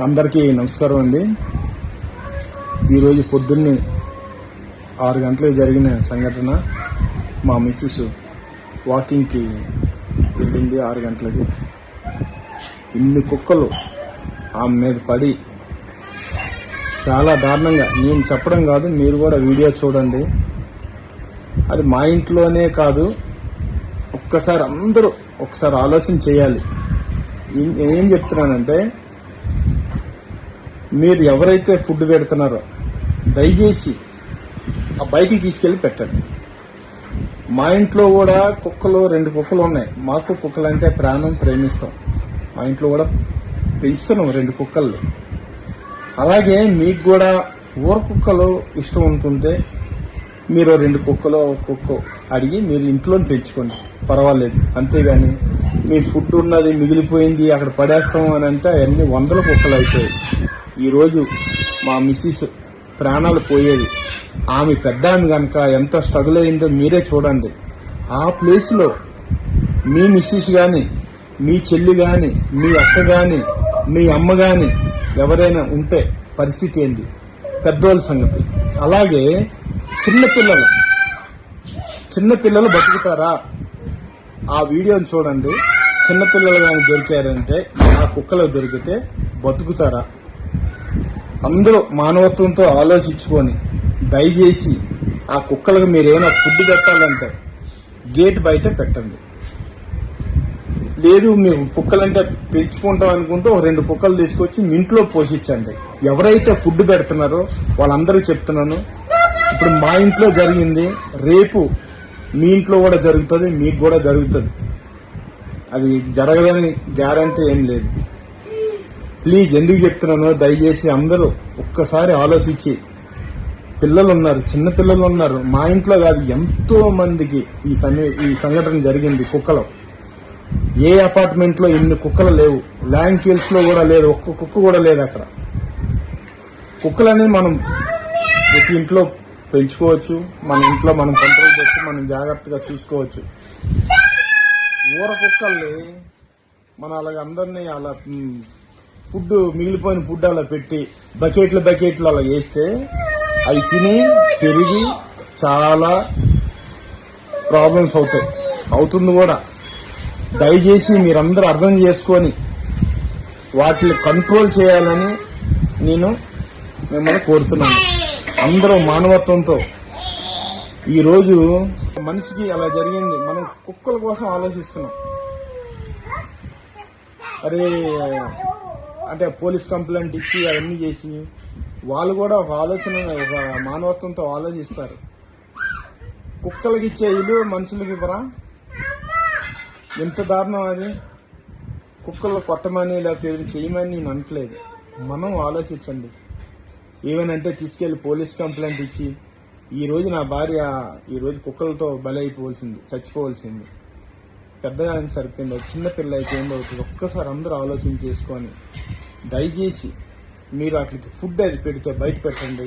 అందరికీ నమస్కారం అండి. ఈరోజు పొద్దున్నే 6 గంటలకు జరిగిన సంఘటన. మా మిస్సెస్ వాకింగ్కి వెళ్ళింది 6 గంటలకి. ఇన్ని కుక్కలు ఆమె మీద పడి చాలా దారుణంగా, నేను చెప్పడం కాదు, మీరు కూడా వీడియో చూడండి. అది మా ఇంట్లోనే కాదు, ఒక్కసారి అందరూ ఒకసారి ఆలోచన చేయాలి. ఏం చెప్తున్నానంటే, మీరు ఎవరైతే ఫుడ్ పెడుతున్నారో దయచేసి ఆ బయటికి తీసుకెళ్లి పెట్టండి. మా ఇంట్లో కూడా కుక్కలు 2 కుక్కలు ఉన్నాయి. మాకు కుక్కలు అంటే ప్రాణం, ప్రేమిస్తాం. మా ఇంట్లో కూడా పెంచుతున్నాం 2 కుక్కలు. అలాగే మీకు కూడా ఊర కుక్కలు ఇష్టం అనుకుంటే మీరు 2 కుక్కలు కుక్క అడిగి మీరు ఇంట్లో పెంచుకోండి, పర్వాలేదు. అంతేగాని మీ ఫుడ్ ఉన్నది మిగిలిపోయింది అక్కడ పడేస్తాం అని అంటే అన్ని 100 కుక్కలు అయిపోయాయి. ఈరోజు మా మిస్సెస్ ప్రాణాలు పోయేది. ఆమె పెద్ద ఆమె కనుక ఎంత స్ట్రగుల్ అయిందో మీరే చూడండి. ఆ ప్లేస్లో మీ మిస్సెస్ కానీ, మీ చెల్లి కానీ, మీ అక్క కానీ, మీ అమ్మ కానీ ఎవరైనా ఉంటే పరిస్థితి ఏంది? పెద్దోళ్ళ సంగతి. అలాగే చిన్నపిల్లలు బతుకుతారా? ఆ వీడియోని చూడండి. చిన్నపిల్లలు కానీ దొరికారంటే, ఆ కుక్కలు దొరికితే బతుకుతారా? అందరూ మానవత్వంతో ఆలోచించుకొని దయచేసి ఆ కుక్కలకు మీరు ఏమైనా ఫుడ్ పెట్టాలంటే గేట్ బయట పెట్టండి. లేదు మీరు కుక్కలంటే పెంచుకుంటాం అనుకుంటే 2 కుక్కలు తీసుకొచ్చి మీ ఇంట్లో పోషించండి. ఎవరైతే ఫుడ్ పెడుతున్నారో వాళ్ళందరికీ చెప్తున్నాను, ఇప్పుడు మా ఇంట్లో జరిగింది, రేపు మీ ఇంట్లో కూడా జరుగుతుంది, మీకు కూడా జరుగుతుంది. అది జరగదని గ్యారంటీ ఏం లేదు. ప్లీజ్, ఎందుకు చెప్తున్నానో దయచేసి అందరూ ఒక్కసారి ఆలోచించి, పిల్లలు ఉన్నారు, చిన్న పిల్లలు ఉన్నారు. మా ఇంట్లో కాదు, ఎంతో మందికి ఈ సంఘటన జరిగింది. కుక్కలు ఏ అపార్ట్మెంట్ లో ఇన్ని కుక్కలు లేవు. ల్యాండ్ హిల్స్ లో కూడా లేదు, ఒక్క కుక్క కూడా లేదు అక్కడ. కుక్కలని మనం ఒక ఇంట్లో పెంచుకోవచ్చు, మన ఇంట్లో మనం కంట్రోల్ చేసి మనం జాగ్రత్తగా చూసుకోవచ్చు. ఊర కుక్కల్ని మనం అలాగ అందరినీ అలా ఫుడ్, మిగిలిపోయిన ఫుడ్ అలా పెట్టి బకెట్లు అలా వేస్తే అవి తిని పెరిగి చాలా ప్రాబ్లమ్స్ అవుతుంది కూడా. దయచేసి మీరందరూ అర్థం చేసుకొని వాటిని కంట్రోల్ చేయాలని నేను మిమ్మల్ని కోరుతున్నాను. అందరూ మానవత్వంతో. ఈరోజు మనిషికి అలా జరిగింది, మనం కుక్కల కోసం ఆలోచిస్తున్నాం. అరే అంటే పోలీస్ కంప్లైంట్ ఇచ్చి అవన్నీ చేసి వాళ్ళు కూడా ఒక ఆలోచన, ఒక మానవత్వంతో ఆలోచిస్తారు. కుక్కలకి ఇచ్చే ఇల్లు మనుషులకి ఇవ్వరా? ఎంత దారుణం అది. కుక్కలు కొట్టమని లేకపోతే ఏదైనా చేయమని నేను అనట్లేదు. మనం ఆలోచించండి. ఏమనంటే తీసుకెళ్లి పోలీస్ కంప్లైంట్ ఇచ్చి, ఈ రోజు నా భార్య ఈరోజు కుక్కలతో బలైపోవాల్సింది, చచ్చిపోవాల్సింది. పెద్దగా సరిపోయింది, చిన్నపిల్ల అయితే ఏందవుతుంది? ఒక్కసారి అందరూ ఆలోచన చేసుకొని దయచేసి మీరు వాటికి ఫుడ్ అది పెడితే బయట పెట్టండి.